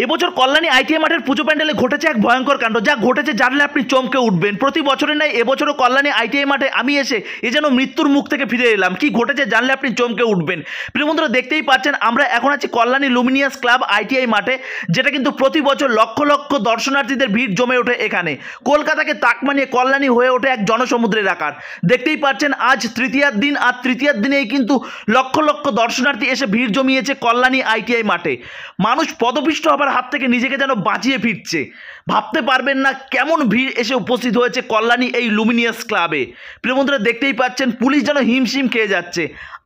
এবছর কল্যাণী আইটিআই মাঠের পুজো প্যান্ডেলে ঘটেছে এক ভয়ঙ্কর কাণ্ড, যা ঘটেছে জানলে আপনি চমকে উঠবেন। প্রতি বছরের নাই এবছরও কল্যাণী আইটিআই মাঠে আমি এসে এ যেন মৃত্যুর মুখ থেকে ফিরে এলাম। কি ঘটেছে জানলে আপনি চমকে উঠবেন। প্রিয় বন্ধুরা, দেখতেই পাচ্ছেন আমরা এখন আছি কল্যাণী লুমিনিয়াস ক্লাব আইটিআই মাঠে, যেটা কিন্তু প্রতি বছর লক্ষ লক্ষ দর্শনার্থীদের ভিড় জমে ওঠে এখানে। কলকাতাকে তাক মানিয়ে কল্যাণী হয়ে ওঠে এক জনসমুদ্রের আকার। দেখতেই পাচ্ছেন আজ তৃতীয়ার দিন, আর তৃতীয়ার দিনেই কিন্তু লক্ষ লক্ষ দর্শনার্থী এসে ভিড় জমিয়েছে কল্যাণী আইটিআই মাঠে। মানুষ পদপিষ্ট হবার হাত থেকে নিজেকে যেন বাঁচিয়ে ফিরছে। ভাবতে পারবেন না কেমন ভিড় এসে উপস্থিত হয়েছে কল্যাণী এই লুমিনিয়াস ক্লাবে। প্রিয় বন্ধুরা, দেখতেই পাচ্ছেন পুলিশ যেন হিমশিম খেয়ে যাচ্ছে।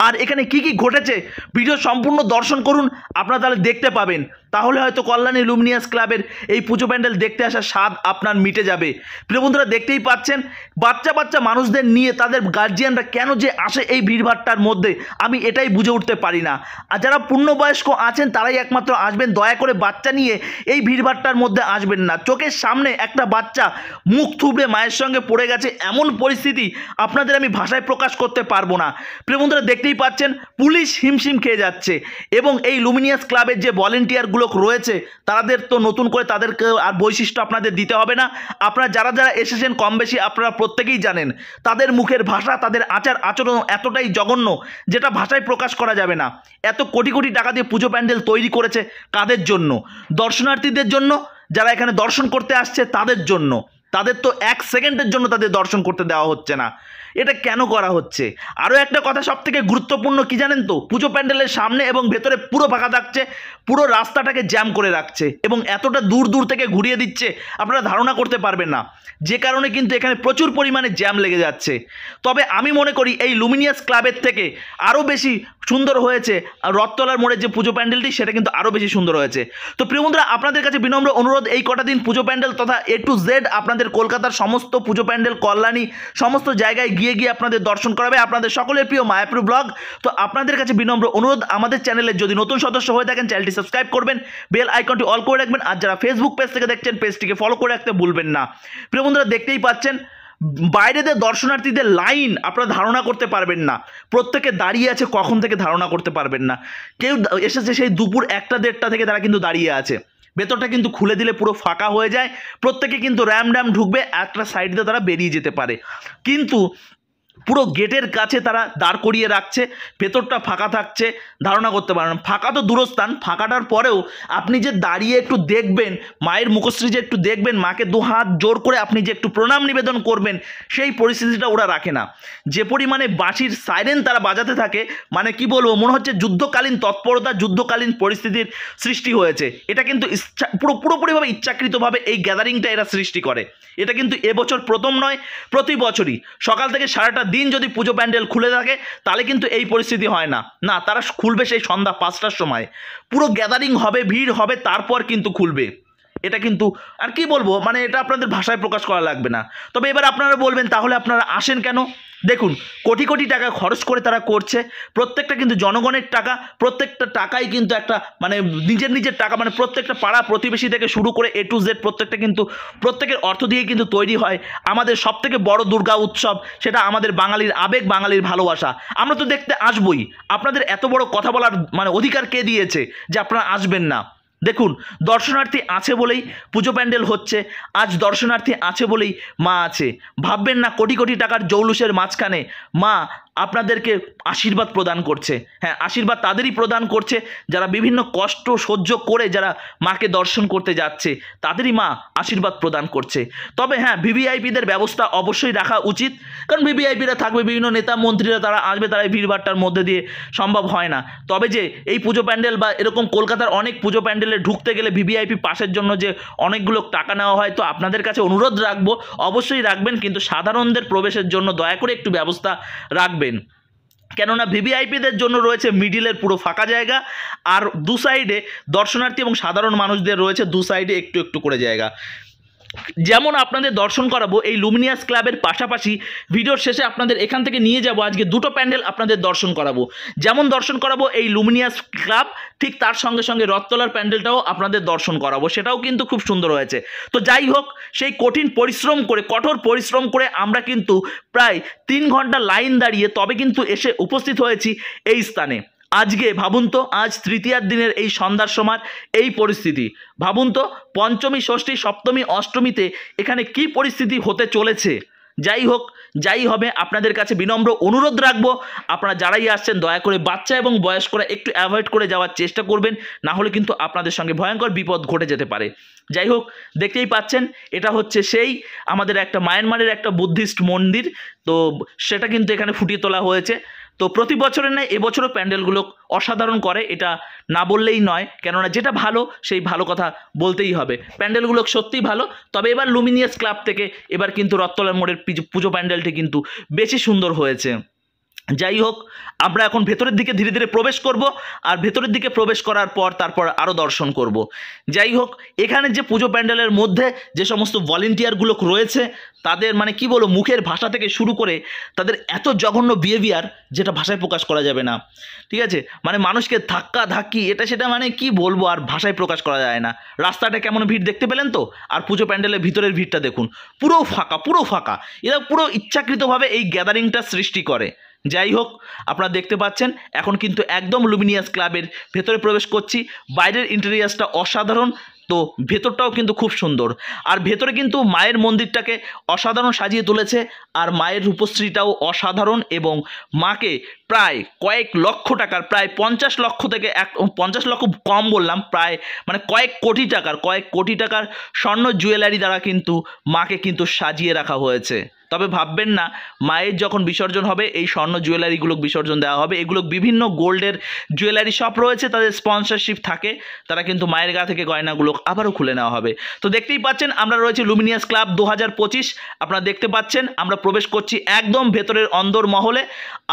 আর এখানে কি কি ঘটেছে ভিডিও সম্পূর্ণ দর্শন করুন, আপনারা তাহলে দেখতে পাবেন। তাহলে হয়তো কল্যাণী লুমিনিয়াস ক্লাবের এই পুজো প্যান্ডেল দেখতে আসার স্বাদ আপনার মিটে যাবে। প্রিয় বন্ধুরা, দেখতেই পাচ্ছেন বাচ্চা বাচ্চা মানুষদের নিয়ে তাদের গার্জিয়ানরা কেন যে আসে এই ভিড়ভাট্টার মধ্যে, আমি এটাই বুঝে উঠতে পারি না। আর যারা পূর্ণবয়স্ক আছেন তারাই একমাত্র আসবেন, দয়া করে বাচ্চা নিয়ে এই ভিড়ভাট্টার মধ্যে আসবেন না। চোখের সামনে একটা বাচ্চা মুখ থুবড়ে মায়ের সঙ্গে পড়ে গেছে, এমন পরিস্থিতি আপনাদের আমি ভাষায় প্রকাশ করতে পারবো না। প্রিয় বন্ধুরা, দেখতেই পাচ্ছেন পুলিশ হিমশিম খেয়ে যাচ্ছে, এবং এই লুমিনিয়াস ক্লাবের যে ভলেন্টিয়ারগুলো রয়েছে তাদের তো নতুন করে তাদেরকে আর বৈশিষ্ট্য আপনাদের দিতে হবে না। আপনারা যারা যারা এসেছেন কম বেশি আপনারা প্রত্যেকেই জানেন তাদের মুখের ভাষা, তাদের আচার আচরণ এতটাই জঘন্য যেটা ভাষায় প্রকাশ করা যাবে না। এত কোটি কোটি টাকা দিয়ে পুজো প্যান্ডেল তৈরি করেছে কাদের জন্য? দর্শনার্থীদের জন্য, যারা এখানে দর্শন করতে আসছে তাদের জন্য। তাদের তো এক সেকেন্ডের জন্য তাদের দর্শন করতে দেওয়া হচ্ছে না। এটা কেন করা হচ্ছে? আরও একটা কথা সব থেকে গুরুত্বপূর্ণ কি জানেন তো? পুজো প্যান্ডেলের সামনে এবং ভেতরে পুরো ফাঁকা থাকছে, পুরো রাস্তাটাকে জ্যাম করে রাখছে এবং এতটা দূর দূর থেকে ঘুরিয়ে দিচ্ছে আপনারা ধারণা করতে পারবেন না, যে কারণে কিন্তু এখানে প্রচুর পরিমাণে জ্যাম লেগে যাচ্ছে। তবে আমি মনে করি এই লুমিনিয়াস ক্লাবের থেকে আরও বেশি সুন্দর হয়েছে রথতলার মোড়ের যে পুজো প্যান্ডেলটি, সেটা কিন্তু আরও বেশি সুন্দর হয়েছে। তো প্রিয় বন্ধুরা, আপনাদের কাছে বিনম্র অনুরোধ, এই কটা দিন পুজো প্যান্ডেল তথা A to Z আপনাদের কলকাতার সমস্ত পুজো প্যান্ডেল কল্যাণী সমস্ত জায়গায় গিয়ে গিয়ে আপনাদের দর্শন করাবে আপনাদের সকলের প্রিয় মায়াপুর ব্লগ। তো আপনাদের কাছে বিনম্র অনুরোধ, আমাদের চ্যানেলের যদি নতুন সদস্য হয়ে থাকেন চ্যানেলটি সাবস্ক্রাইব করবেন, বেল আইকনটি অল করে রাখবেন, আর যারা ফেসবুক পেজ থেকে দেখছেন পেজটিকে ফলো করে রাখতে ভুলবেন না। প্রিয় বন্ধুরা, দেখতেই পাচ্ছেন বাইরেদের দর্শনার্থীদের লাইন আপনারা ধারণা করতে পারবেন না। প্রত্যেকে দাঁড়িয়ে আছে, কখন থেকে ধারণা করতে পারবেন না। কেউ এসেছে সেই দুপুর 1টা-1:30 থেকে তারা কিন্তু দাঁড়িয়ে আছে। ভেতরটা কিন্তু খুলে দিলে পুরো ফাঁকা হয়ে যায়, প্রত্যেকে কিন্তু র্যাম ঢুকবে, একটা সাইড দিয়ে তারা বেরিয়ে যেতে পারে। কিন্তু পুরো গেটের কাছে তারা দাঁড় করিয়ে রাখছে, ভেতরটা ফাঁকা থাকছে, ধারণা করতে পারেন। ফাঁকা তো দূরস্থান, ফাঁকাটার পরেও আপনি যে দাঁড়িয়ে একটু দেখবেন মায়ের মুখশ্রী, যে একটু দেখবেন মাকে দু হাত জোর করে আপনি যে একটু প্রণাম নিবেদন করবেন, সেই পরিস্থিতিটা ওরা রাখে না। যে পরিমাণে বাঁশির সাইরেন তারা বাজাতে থাকে, মানে কি বলবো, মনে হচ্ছে যুদ্ধকালীন তৎপরতা, যুদ্ধকালীন পরিস্থিতির সৃষ্টি হয়েছে। এটা কিন্তু পুরোপুরিভাবে ইচ্ছাকৃতভাবে এই গ্যাদারিংটা এরা সৃষ্টি করে। এটা কিন্তু এবছর প্রথম নয়, প্রতি বছরই সকাল থেকে সারাটা দিন যদি পুজো প্যান্ডেল খুলে থাকে তাহলে কিন্তু এই পরিস্থিতি হয় না। না, তারা খুলবে সেই সন্ধ্যা 5টার সময়, পুরো গ্যাদারিং হবে, ভিড় হবে, তারপর কিন্তু খুলবে। এটা কিন্তু আর কি বলবো, মানে এটা আপনাদের ভাষায় প্রকাশ করা লাগবে না। তবে এবার আপনারা বলবেন তাহলে আপনারা আসেন কেন? দেখুন, কোটি কোটি টাকা খরচ করে তারা করছে, প্রত্যেকটা কিন্তু জনগণের টাকা, প্রত্যেকটা টাকাই কিন্তু একটা মানে নিজের টাকা, মানে প্রত্যেকটা পাড়া প্রতিবেশী থেকে শুরু করে A to Z প্রত্যেকটা কিন্তু প্রত্যেকের অর্থ দিয়ে কিন্তু তৈরি হয় আমাদের সবথেকে বড় দুর্গা উৎসব। সেটা আমাদের বাঙালির আবেগ, বাঙালির ভালোবাসা। আমরা তো দেখতে আসবই। আপনাদের এত বড় কথা বলার মানে অধিকার কে দিয়েছে যে আপনারা আসবেন না? দেখুন, দর্শনার্থী আছে বলেই পুজো প্যান্ডেল হচ্ছে, আজ দর্শনার্থী আছে বলেই মা আছে। ভাববেন না কোটি কোটি টাকার জৌলুসের মাঝখানে মা আপনাদেরকে আশীর্বাদ প্রদান করছে। হ্যাঁ, আশীর্বাদ তাদেরই প্রদান করছে যারা বিভিন্ন কষ্ট সহ্য করে যারা মাকে দর্শন করতে যাচ্ছে, তাদেরই মা আশীর্বাদ প্রদান করছে। তবে হ্যাঁ, ভিভিআইপিদের ব্যবস্থা অবশ্যই রাখা উচিত, কারণ ভিভিআইপিরা থাকবে, বিভিন্ন নেতা মন্ত্রীরা তারা আসবে, তারা এই ভিড়ভাট্টার মধ্যে দিয়ে সম্ভব হয় না। তবে যে এই পুজো প্যান্ডেল বা এরকম কলকাতার অনেক পুজো প্যান্ডেলে ঢুকতে গেলে ভিভিআইপি পাসের জন্য যে অনেকগুলো টাকা নেওয়া হয়, তো আপনাদের কাছে অনুরোধ রাখবো অবশ্যই রাখবেন, কিন্তু সাধারণদের প্রবেশের জন্য দয়া করে একটু ব্যবস্থা রাখবেন। কেননা ভিভিআইপিদের জন্য রয়েছে মিডিলের পুরো ফাঁকা জায়গা, আর দু সাইডে দর্শনার্থী এবং সাধারণ মানুষদের রয়েছে দু সাইডে একটু একটু করে জায়গা। যেমন আপনাদের দর্শন করাবো এই লুমিনিয়াস ক্লাবের পাশাপাশি ভিডিওর শেষে আপনাদের এখান থেকে নিয়ে যাব আজকে দুটো প্যান্ডেল আপনাদের দর্শন করাবো। যেমন দর্শন করাবো এই লুমিনিয়াস ক্লাব, ঠিক তার সঙ্গে সঙ্গে রথতলার প্যান্ডেলটাও আপনাদের দর্শন করাবো, সেটাও কিন্তু খুব সুন্দর হয়েছে। তো যাই হোক, সেই কঠোর পরিশ্রম করে আমরা কিন্তু প্রায় 3 ঘন্টা লাইন দাঁড়িয়ে তবে কিন্তু এসে উপস্থিত হয়েছি এই স্থানে। আজকে ভাবুন তো, আজ তৃতীয়ার দিনের এই সন্ধ্যার সময় এই পরিস্থিতি, ভাবুন তো পঞ্চমী, ষষ্ঠী, সপ্তমী, অষ্টমীতে এখানে কি পরিস্থিতি হতে চলেছে। যাই হোক, যাই হবে, আপনাদের কাছে বিনম্র অনুরোধ রাখবো, আপনারা যারাই আসছেন দয়া করে বাচ্চা এবং বয়স্করা একটু অ্যাভয়েড করে যাওয়ার চেষ্টা করবেন, না হলে কিন্তু আপনাদের সঙ্গে ভয়ঙ্কর বিপদ ঘটে যেতে পারে। যাই হোক, দেখতেই পাচ্ছেন এটা হচ্ছে সেই আমাদের একটা মায়ানমারের একটা বুদ্ধিস্ট মন্দির, তো সেটা কিন্তু এখানে ফুটিয়ে তোলা হয়েছে। তো প্রতি বছরের ন্যায় এবছরও প্যান্ডেলগুলো অসাধারণ করে, এটা না বললেই নয়, কেননা যেটা ভালো সেই ভালো কথা বলতেই হবে। প্যান্ডেলগুলো সত্যিই ভালো, তবে এবার লুমিনিয়াস ক্লাব থেকে এবার কিন্তু রথতলা মোড়ের পুজো প্যান্ডেলটি কিন্তু বেশি সুন্দর হয়েছে। যাই হোক, আমরা এখন ভেতরের দিকে ধীরে ধীরে প্রবেশ করব, আর ভেতরের দিকে প্রবেশ করার পর তারপর আরও দর্শন করব। যাই হোক, এখানে যে পুজো প্যান্ডেলের মধ্যে যে সমস্ত ভলেন্টিয়ারগুলো রয়েছে তাদের মানে কি বলবো, মুখের ভাষা থেকে শুরু করে তাদের এত জঘন্য বিহেভিয়ার যেটা ভাষায় প্রকাশ করা যাবে না, ঠিক আছে। মানে মানুষকে ধাক্কা ধাক্কি এটা সেটা মানে কি বলবো, আর ভাষায় প্রকাশ করা যায় না। রাস্তাটা কেমন ভিড় দেখতে পেলেন তো, আর পুজো প্যান্ডেলের ভিতরের ভিড়টা দেখুন, পুরো ফাঁকা, পুরো ফাঁকা। এরা পুরো ইচ্ছাকৃতভাবে এই গ্যাদারিংটা সৃষ্টি করে। যাই হোক, আপনারা দেখতে পাচ্ছেন এখন কিন্তু একদম লুমিনিয়াস ক্লাবের ভেতরে প্রবেশ করছি। বাইরের ইন্টেরিয়ার্সটা অসাধারণ, তো ভেতরটাও কিন্তু খুব সুন্দর। আর ভেতরে কিন্তু মায়ের মন্দিরটাকে অসাধারণ সাজিয়ে তুলেছে, আর মায়ের রূপশ্রীটাও অসাধারণ, এবং মাকে প্রায় কয়েক লক্ষ টাকার, প্রায় 50 লক্ষ থেকে 50 লক্ষ কম বললাম, প্রায় মানে কয়েক কোটি টাকার স্বর্ণ জুয়েলারি দ্বারা কিন্তু মাকে কিন্তু সাজিয়ে রাখা হয়েছে। তবে ভাববেন না, মায়ের যখন বিসর্জন হবে এই স্বর্ণ জুয়েলারিগুলো বিসর্জন দেওয়া হবে। এগুলো বিভিন্ন গোল্ডের জুয়েলারি শপ রয়েছে, তাদের স্পন্সরশিপ থাকে, তারা কিন্তু মায়ের গা থেকে গয়নাগুলো আবারও খুলে নেওয়া হবে। তো দেখতেই পাচ্ছেন আমরা রয়েছে লুমিনিয়াস ক্লাব 2025। আপনারা দেখতে পাচ্ছেন আমরা প্রবেশ করছি একদম ভেতরের অন্দর মহলে,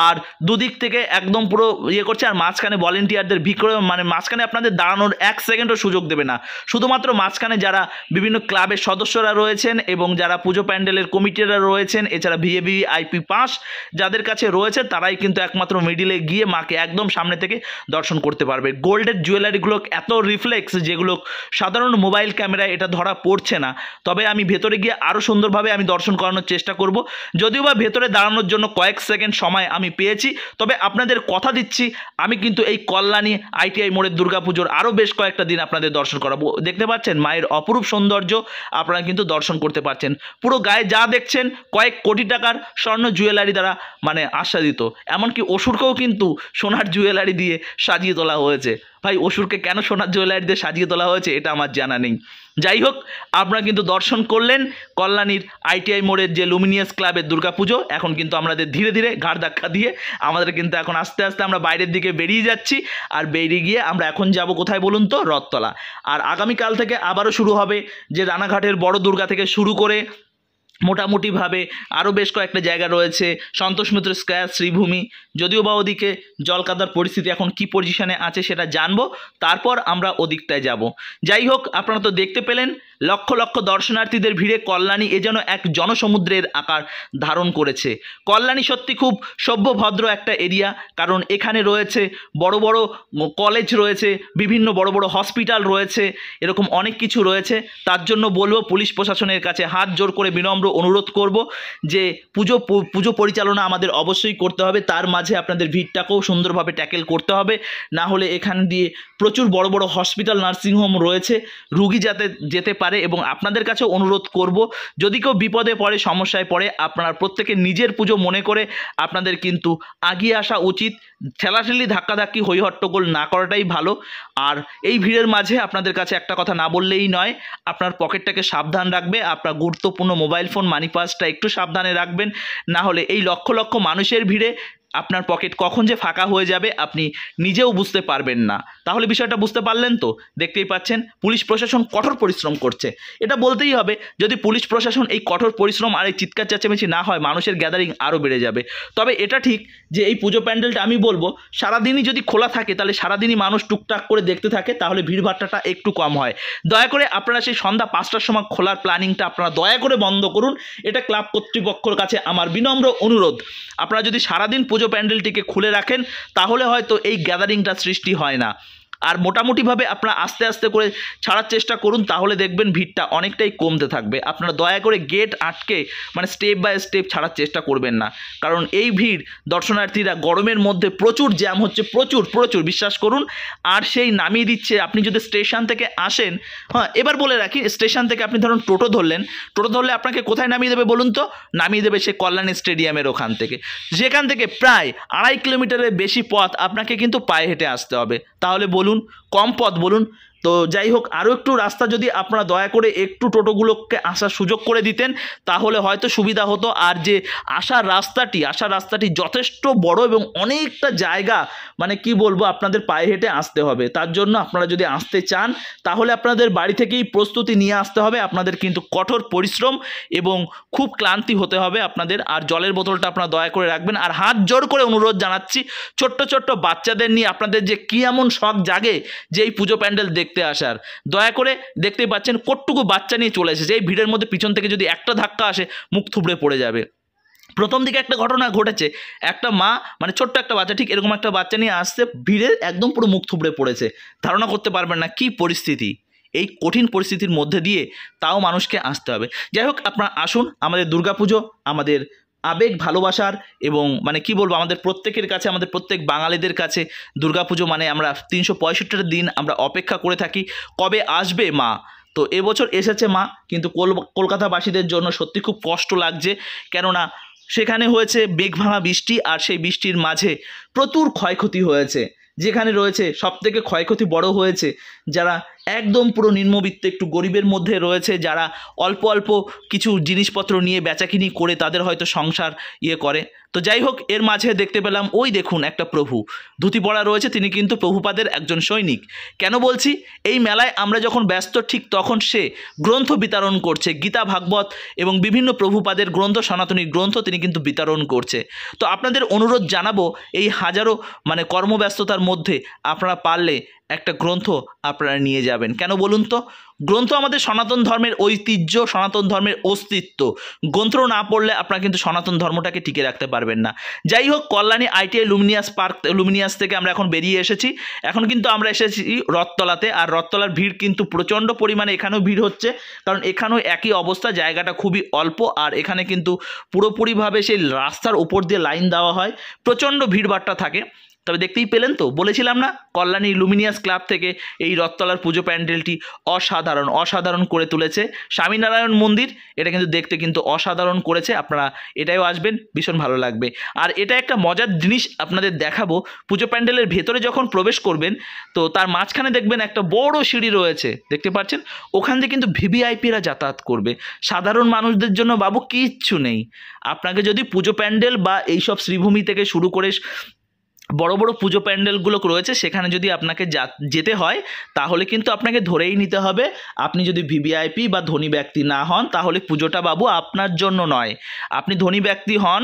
আর দুদিক থেকে একদম পুরো ইয়ে করছে, আর মাঝখানে ভলেন্টিয়ারদের ভিড়, মানে মাঝখানে আপনাদের দাঁড়ানোর 1 সেকেন্ডও সুযোগ দেবে না। শুধুমাত্র মাঝখানে যারা বিভিন্ন ক্লাবের সদস্যরা রয়েছেন এবং যারা পুজো প্যান্ডেলের কমিটিরা রয়েছেন, এছাড়া VIP পাস যাদের কাছে রয়েছে তারাই কিন্তু একমাত্র মিডিলে গিয়ে মাকে একদম সামনে থেকে দর্শন করতে পারবে। গোল্ডের জুয়েলারিগুলো এত রিফ্লেক্স, যেগুলো সাধারণ মোবাইল ক্যামেরায় এটা ধরা পড়ছে না। তবে আমি ভেতরে গিয়ে আরও সুন্দরভাবে আমি দর্শন করানোর চেষ্টা করব, যদিও বা ভেতরে দাঁড়ানোর জন্য কয়েক সেকেন্ড সময় আমি পেয়েছি। তবে আপনাদের কথা দিচ্ছি, আমি কিন্তু এই কল্যাণী ITI মোড়ের দুর্গাপুজোর আরও বেশ কয়েকটা দিন আপনাদের দর্শন করাবো। দেখতে পাচ্ছেন মায়ের অপরূপ সৌন্দর্য আপনারা কিন্তু দর্শন করতে পারছেন। পুরো গায়ে যা দেখছেন কয়েক কোটি টাকার স্বর্ণ জুয়েলারি দ্বারা মানে আচ্ছাদিত। এমনকি অসুরকেও কিন্তু সোনার জুয়েলারি দিয়ে সাজিয়ে তোলা হয়েছে। ভাই, অসুরকে কেন সোনার জুয়েলারি দিয়ে সাজিয়ে তোলা হয়েছে এটা আমার জানা নেই। যাই হোক, আপনারা কিন্তু দর্শন করলেন কল্যাণীর ITI মোড়ের যে লুমিনিয়াস ক্লাবের দুর্গাপুজো। এখন কিন্তু আমাদের ধীরে ধীরে ঘাড় ধাক্কা দিয়ে আমাদের কিন্তু এখন আস্তে আস্তে আমরা বাইরের দিকে বেরিয়ে যাচ্ছি, আর বেরিয়ে গিয়ে আমরা এখন যাব কোথায় বলুন তো, রথতলা। আর আগামীকাল থেকে আবারও শুরু হবে যে রানাঘাটের বড় দুর্গা থেকে শুরু করে মোটামুটিভাবে আরও বেশ কয়েকটা জায়গা রয়েছে, সন্তোষ মিত্র স্কয়ার, শ্রীভূমি, যদিও বা ওদিকে জলকাদার পরিস্থিতি এখন কি পজিশনে আছে সেটা জানবো, তারপর আমরা ওদিকটায় যাব। যাই হোক, আপনারা তো দেখতে পেলেন লক্ষ লক্ষ দর্শনার্থীদের ভিড়ে কল্যাণী এ যেন এক জনসমুদ্রের আকার ধারণ করেছে। কল্যাণী সত্যি খুব সভ্যভদ্র একটা এরিয়া, কারণ এখানে রয়েছে বড় বড় কলেজ রয়েছে, বিভিন্ন বড় বড় হসপিটাল রয়েছে, এরকম অনেক কিছু রয়েছে। তার জন্য বলবো পুলিশ প্রশাসনের কাছে হাত জোর করে বিনম্র অনুরোধ করব যে পুজো পরিচালনা আমাদের অবশ্যই করতে হবে, তার মাঝে আপনাদের ভিড়টাকেও সুন্দরভাবে ট্যাকেল করতে হবে, না হলে এখান দিয়ে প্রচুর বড় বড় হসপিটাল, নার্সিংহোম রয়েছে, রুগী যাতে যেতে পারে। এবং আপনাদের কাছে অনুরোধ করব, যদি কেউ বিপদে পড়ে, সমস্যায় পড়ে, আপনারা প্রত্যেকে নিজের পুজো মনে করে আপনাদের কিন্তু আগিয়ে আসা উচিত। ঠেলাঠেলি, ধাক্কাধাক্কি, হইহট্টগোল না করাটাই ভালো। আর এই ভিড়ের মাঝে আপনাদের কাছে একটা কথা না বললেই নয়, আপনার পকেটটাকে সাবধান রাখবে, আপনার গুরুত্বপূর্ণ মোবাইল ফোন, মানি পার্সটা একটু সাবধানে রাখবেন, না হলে এই লক্ষ লক্ষ মানুষের ভিড়ে আপনার পকেট কখন যে ফাঁকা হয়ে যাবে আপনি নিজেও বুঝতে পারবেন না। তাহলে বিষয়টা বুঝতে পারলেন তো? দেখতেই পাচ্ছেন পুলিশ প্রশাসন কঠোর পরিশ্রম করছে, এটা বলতেই হবে। যদি পুলিশ প্রশাসন এই কঠোর পরিশ্রম আর এই চিৎকার চেঁচামেচি না হয়, মানুষের গ্যাদারিং আরও বেড়ে যাবে। তবে এটা ঠিক যে এই পুজো প্যান্ডেলটা আমি বলবো সারাদিনই যদি খোলা থাকে, তাহলে সারাদিনই মানুষ টুকটাক করে দেখতে থাকে, তাহলে ভিড়ভাট্টাটা একটু কম হয়। দয়া করে আপনারা সেই সন্ধ্যা 5টার সময় খোলার প্ল্যানিংটা আপনারা দয়া করে বন্ধ করুন, এটা ক্লাব কর্তৃপক্ষের কাছে আমার বিনম্র অনুরোধ। আপনারা যদি সারাদিন পুজো প্যান্ডেলটিকে খুলে রাখেন, তাহলে হয়তো এই গ্যাদারিংটা সৃষ্টি হয় না। আর মোটামুটিভাবে আপনারা আস্তে আস্তে করে ছাড়ার চেষ্টা করুন, তাহলে দেখবেন ভিড়টা অনেকটাই কমতে থাকবে। আপনারা দয়া করে গেট আটকে মানে স্টেপ বাই স্টেপ ছাড়ার চেষ্টা করবেন না, কারণ এই ভিড় দর্শনার্থীরা গরমের মধ্যে প্রচুর জ্যাম হচ্ছে, প্রচুর প্রচুর বিশ্বাস করুন। আর সেই নামিয়ে দিচ্ছে, আপনি যদি স্টেশন থেকে আসেন, হ্যাঁ এবার বলে রাখি, স্টেশন থেকে আপনি ধরুন টোটো ধরলেন, টোটো ধরলে আপনাকে কোথায় নামিয়ে দেবে বলুন তো? নামিয়ে দেবে সে কল্যাণী স্টেডিয়ামের ওখান থেকে, যেখান থেকে প্রায় 2.5 কিলোমিটারের বেশি পথ আপনাকে কিন্তু পায়ে হেঁটে আসতে হবে। তাহলে বলুন কম পথ বলুন? তো যাই হোক, আরও একটু রাস্তা যদি আপনারা দয়া করে একটু টোটোগুলোকে আসার সুযোগ করে দিতেন তাহলে হয়তো সুবিধা হতো। আর যে আসার রাস্তাটি যথেষ্ট বড় এবং অনেকটা জায়গা, মানে কি বলবো, আপনাদের পায়ে হেঁটে আসতে হবে। তার জন্য আপনারা যদি আসতে চান তাহলে আপনাদের বাড়ি থেকেই প্রস্তুতি নিয়ে আসতে হবে। আপনাদের কিন্তু কঠোর পরিশ্রম এবং খুব ক্লান্তি হতে হবে আপনাদের। আর জলের বোতলটা আপনারা দয়া করে রাখবেন। আর হাত জোড় করে অনুরোধ জানাচ্ছি, ছোট্ট ছোট্ট বাচ্চাদের নিয়ে আপনাদের যে কী এমন শখ জাগে যে এই পুজো প্যান্ডেল দেখতে আসার, দয়া করে, দেখতেই পাচ্ছেন কতটুকু বাচ্চা নিয়ে চলে এসেছে। এই ভিড়ের মধ্যে পিছন থেকে যদি একটা ধাক্কা আসে মুখ থুবড়ে পড়ে যাবে। প্রথম দিকে একটা ঘটনা ঘটেছে, একটা মা মানে ছোট্ট একটা বাচ্চা, ঠিক এরকম একটা বাচ্চা নিয়ে আসতে ভিড়ে একদম পুরো মুখ থুবড়ে পড়েছে। ধারণা করতে পারবেন না কি পরিস্থিতি। এই কঠিন পরিস্থিতির মধ্যে দিয়ে তাও মানুষকে আসতে হবে। যাই হোক, আপনারা আসুন, আমাদের দুর্গাপুজো আমাদের আবেগ ভালোবাসার এবং মানে কি বলবো, আমাদের প্রত্যেকের কাছে, আমাদের প্রত্যেক বাঙালিদের কাছে দুর্গাপুজো মানে আমরা 365টা দিন আমরা অপেক্ষা করে থাকি কবে আসবে মা। তো এবছর এসেছে মা, কিন্তু কলকাতাবাসীদের জন্য সত্যি খুব কষ্ট লাগছে, কেননা সেখানে হয়েছে মেঘভাঙা বৃষ্টি, আর সেই বৃষ্টির মাঝে প্রচুর ক্ষয়ক্ষতি হয়েছে। যেখানে রয়েছে সবথেকে ক্ষয়ক্ষতি বড় হয়েছে যারা একদম পুরো নিম্নবিত্ত, একটু গরিবের মধ্যে রয়েছে, যারা অল্প অল্প কিছু জিনিসপত্র নিয়ে বেচাকিনি করে তাদের হয়তো সংসার করে। তো যাই হোক, এর মাঝে দেখতে পেলাম ওই দেখুন একটা প্রভু ধুতি পরা রয়েছে, তিনি কিন্তু প্রভুপাদের একজন সৈনিক। কেন বলছি, এই মেলায় আমরা যখন ব্যস্ত ঠিক তখন সে গ্রন্থ বিতরণ করছে, গীতা ভাগবত এবং বিভিন্ন প্রভুপাদের গ্রন্থ, সনাতনী গ্রন্থ তিনি কিন্তু বিতরণ করছে। তো আপনাদের অনুরোধ জানাবো, এই হাজারো মানে কর্মব্যস্ততার মধ্যে আপনারা পারলে একটা গ্রন্থ আপনারা নিয়ে যাবেন। কেন বলুন তো? গ্রন্থ আমাদের সনাতন ধর্মের ঐতিহ্য, সনাতন ধর্মের অস্তিত্ব। গ্রন্থ না পড়লে আপনারা কিন্তু সনাতন ধর্মটাকে টিকে রাখতে পারবেন না। যাই হোক, কল্যাণী আইটিআই লুমিনিয়াস থেকে আমরা এখন বেরিয়ে এসেছি। এখন কিন্তু আমরা এসেছি রথতলাতে। আর রথতলার ভিড় কিন্তু প্রচণ্ড পরিমাণে এখানেও ভিড় হচ্ছে, কারণ এখানেও একই অবস্থা, জায়গাটা খুবই অল্প। আর এখানে কিন্তু পুরোপুরিভাবে সেই রাস্তার উপর দিয়ে লাইন দেওয়া হয়, প্রচণ্ড ভিড়ভাট্টা থাকে। তবে দেখতেই পেলেন তো, বলেছিলাম না, কল্যাণী লুমিনিয়াস ক্লাব থেকে এই রথতলার পুজো প্যান্ডেলটি অসাধারণ করে তুলেছে। স্বামীনারায়ণ মন্দির, এটা কিন্তু দেখতে কিন্তু অসাধারণ করেছে। আপনারা এটাও আসবেন, ভীষণ ভালো লাগবে। আর এটা একটা মজার জিনিস আপনাদের দেখাবো, পুজো প্যান্ডেলের ভেতরে যখন প্রবেশ করবেন তো তার মাঝখানে দেখবেন একটা বড় সিঁড়ি রয়েছে, দেখতে পাচ্ছেন? ওখান থেকে কিন্তু ভিভিআইপিরা যাতায়াত করবে। সাধারণ মানুষদের জন্য বাবু কিচ্ছু নেই। আপনাকে যদি পুজো প্যান্ডেল বা এইসব শ্রীভূমি থেকে শুরু করে বড় বড় পুজো প্যান্ডেলগুলো রয়েছে সেখানে যদি আপনাকে যেতে হয় তাহলে কিন্তু আপনাকে ধরেই নিতে হবে, আপনি যদি ভিভিআইপি বা ধনী ব্যক্তি না হন তাহলে পুজোটা বাবু আপনার জন্য নয়। আপনি ধনী ব্যক্তি হন,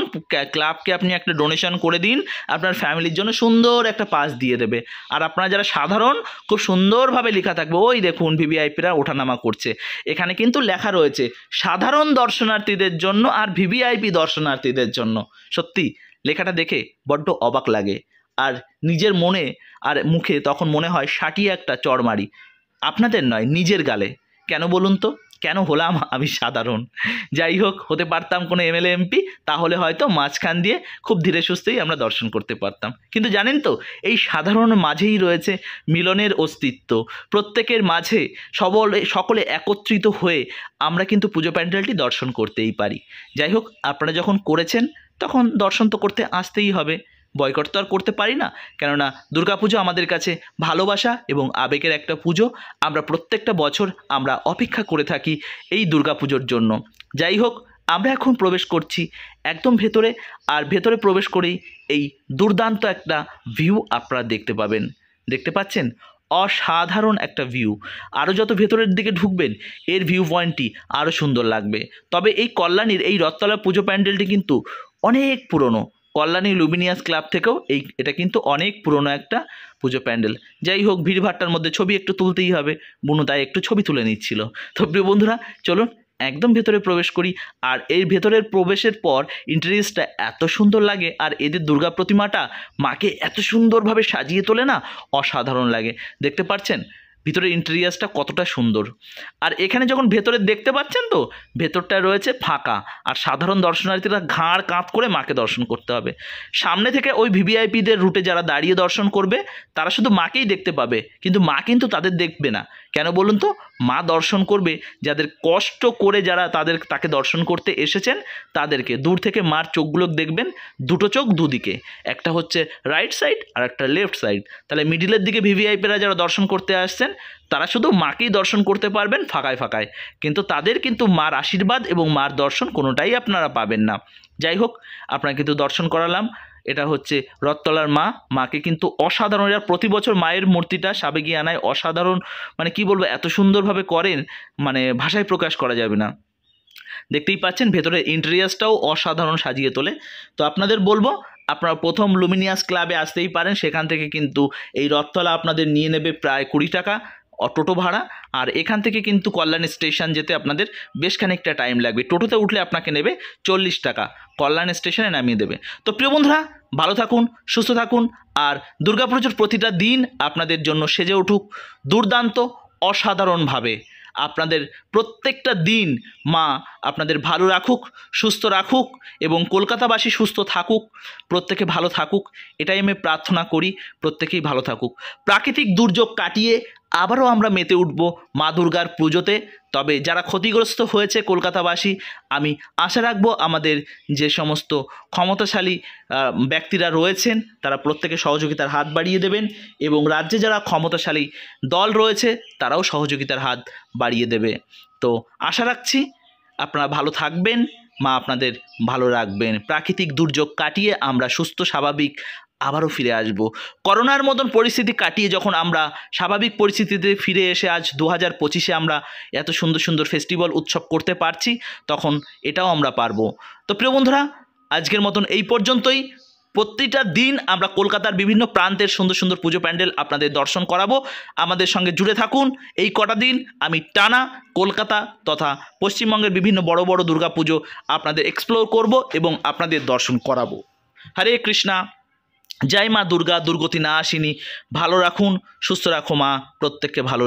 ক্লাবকে আপনি একটা ডোনেশন করে দিন, আপনার ফ্যামিলির জন্য সুন্দর একটা পাস দিয়ে দেবে। আর আপনারা যারা সাধারণ, খুব সুন্দরভাবে লেখা থাকবে, ওই দেখুন ভিভিআইপিরা ওঠানামা করছে। এখানে কিন্তু লেখা রয়েছে সাধারণ দর্শনার্থীদের জন্য আর ভিভিআইপি দর্শনার্থীদের জন্য। সত্যি লেখাটা দেখে বড্ড অবাক লাগে, আর নিজের মনে আর মুখে তখন মনে হয় সাটিয়ে একটা চড় মারি, আপনাদের নয় নিজের গালে। কেন বলুন তো, কেন হলাম আমি সাধারণ? যাই হোক, হতে পারতাম কোনো এমএলএ এমপি, তাহলে হয়তো মাঝখান দিয়ে খুব ধীরে সুস্থেই আমরা দর্শন করতে পারতাম। কিন্তু জানেন তো, এই সাধারণ মাঝেই রয়েছে মিলনের অস্তিত্ব। প্রত্যেকের মাঝে সকলে একত্রিত হয়ে আমরা কিন্তু পুজো প্যান্ডেলটি দর্শন করতেই পারি। যাই হোক, আপনারা যখন করেছেন তখন দর্শন তো করতে আসতেই হবে, বয়কট তো আর করতে পারি না। কেননা দুর্গাপুজো আমাদের কাছে ভালোবাসা এবং আবেগের একটা পুজো। আমরা প্রত্যেকটা বছর আমরা অপেক্ষা করে থাকি এই দুর্গাপুজোর জন্য। যাই হোক, আমরা এখন প্রবেশ করছি একদম ভেতরে, আর ভেতরে প্রবেশ করেই এই দুর্দান্ত একটা ভিউ আপনারা দেখতে পাবেন। দেখতে পাচ্ছেন? অসাধারণ একটা ভিউ। আরও যত ভেতরের দিকে ঢুকবেন এর ভিউ পয়েন্টটি আরও সুন্দর লাগবে। তবে এই কল্যাণীর এই রথতলা পুজো প্যান্ডেলটি কিন্তু অনেক পুরনো। কল্যাণী লুমিনিয়াস ক্লাব থেকেও এটা কিন্তু অনেক পুরনো একটা পুজো প্যান্ডেল। যাই হোক, ভিড়ভাট্টার মধ্যে ছবি একটু তুলতেই হবে, বুনু তাই একটু ছবি তুলে নিচ্ছিল। তো প্রিয় বন্ধুরা, চলুন একদম ভেতরে প্রবেশ করি। আর এই ভেতরের প্রবেশের পর ইন্টেরিয়র্সটা এত সুন্দর লাগে, আর এদের দুর্গা প্রতিমাটা মাকে এত সুন্দরভাবে সাজিয়ে তোলে না, অসাধারণ লাগে। দেখতে পাচ্ছেন ভিতরের ইন্টেরিয়র্সটা কতটা সুন্দর। আর এখানে যখন ভেতরে দেখতে পাচ্ছেন তো, ভেতরটা রয়েছে ফাঁকা, আর সাধারণ দর্শনার্থীরা ঘাড় কাঁধ করে মাকে দর্শন করতে হবে। সামনে থেকে ওই ভিভিআইপিদের রুটে যারা দাঁড়িয়ে দর্শন করবে তারা শুধু মাকেই দেখতে পাবে, কিন্তু মা কিন্তু তাদের দেখবে না। কেন বলুন তো? মা দর্শন করবে যাদের কষ্ট করে, যারা তাকে দর্শন করতে এসেছেন তাদেরকে। দূর থেকে মার চোখগুলো দেখবেন, দুটো চোখ দুদিকে, একটা হচ্ছে রাইট সাইড আর একটা লেফট সাইড। তাহলে মিডিলের দিকে ভিভিআইপিরা যারা দর্শন করতে আসছেন তারা শুধু মাকেই দর্শন করতে পারবেন ফাঁকায় ফাঁকায়, কিন্তু তাদের কিন্তু মার আশীর্বাদ এবং মার দর্শন কোনোটাই আপনারা পাবেন না। যাই হোক, আপনারা কিন্তু দর্শন করালাম। এটা হচ্ছে রথতলার মা। মাকে কিন্তু অসাধারণ, এরা প্রতি বছর মায়ের মূর্তিটা সাবেগিয়ানায় অসাধারণ, মানে কি বলবো, এত সুন্দরভাবে করেন, মানে ভাষায় প্রকাশ করা যাবে না। দেখতেই পাচ্ছেন ভেতরের ইন্টেরিয়র্সটাও অসাধারণ সাজিয়ে তোলে। তো আপনাদের বলবো, আপনারা প্রথম লুমিনিয়াস ক্লাবে আসতেই পারেন। সেখান থেকে কিন্তু এই রথতলা আপনাদের নিয়ে নেবে প্রায় 20 টাকা টোটো ভাড়া। আর এখান থেকে কিন্তু কল্যাণী স্টেশন যেতে আপনাদের বেশ খানিকটা টাইম লাগবে। টোটোতে উঠলে আপনাকে নেবে 40 টাকা, কল্যাণী স্টেশনে নামিয়ে দেবে। তো প্রিয় বন্ধুরা, ভালো থাকুন, সুস্থ থাকুন, আর দুর্গাপুজোর প্রতিটা দিন আপনাদের জন্য সেজে উঠুক দুর্দান্ত, অসাধারণভাবে। আপনাদের প্রত্যেকটা দিন মা আপনাদের ভালো রাখুক, সুস্থ রাখুক, এবং কলকাতাবাসী সুস্থ থাকুক, প্রত্যেকে ভালো থাকুক, এটাই আমি প্রার্থনা করি। প্রত্যেকেই ভালো থাকুক। প্রাকৃতিক দুর্যোগ কাটিয়ে আবারও আমরা মেতে উঠব মা দুর্গার পুজোতে। তবে যারা ক্ষতিগ্রস্ত হয়েছে কলকাতাবাসী, আমি আশা রাখবো আমাদের যে সমস্ত ক্ষমতাশালী ব্যক্তিরা রয়েছেন তারা প্রত্যেকে সহযোগিতার হাত বাড়িয়ে দেবেন, এবং রাজ্যে যারা ক্ষমতাশালী দল রয়েছে তারাও সহযোগিতার হাত বাড়িয়ে দেবে। তো আশা রাখছি আপনারা ভালো থাকবেন, মা আপনাদের ভালো রাখবেন। প্রাকৃতিক দুর্যোগ কাটিয়ে আমরা সুস্থ স্বাভাবিক আবারও ফিরে আসব। করোনার মতন পরিস্থিতি কাটিয়ে যখন আমরা স্বাভাবিক পরিস্থিতিতে ফিরে এসে আজ 2025-এ আমরা এত সুন্দর সুন্দর ফেস্টিভ্যাল উৎসব করতে পারছি, তখন এটাও আমরা পারবো। তো প্রিয় বন্ধুরা, আজকের মতন এই পর্যন্তই। প্রতিটা দিন আমরা কলকাতার বিভিন্ন প্রান্তের সুন্দর সুন্দর পুজো প্যান্ডেল আপনাদের দর্শন করাবো। আমাদের সঙ্গে জুড়ে থাকুন। এই কটা দিন আমি টানা কলকাতা তথা পশ্চিমবঙ্গের বিভিন্ন বড় বড় দুর্গা পুজো আপনাদের এক্সপ্লোর করব এবং আপনাদের দর্শন করাবো। হরে কৃষ্ণা, জয় মা দুর্গা, দুর্গতি না আসিনি। ভালো রাখুন, সুস্থ রাখো মা, প্রত্যেককে ভালো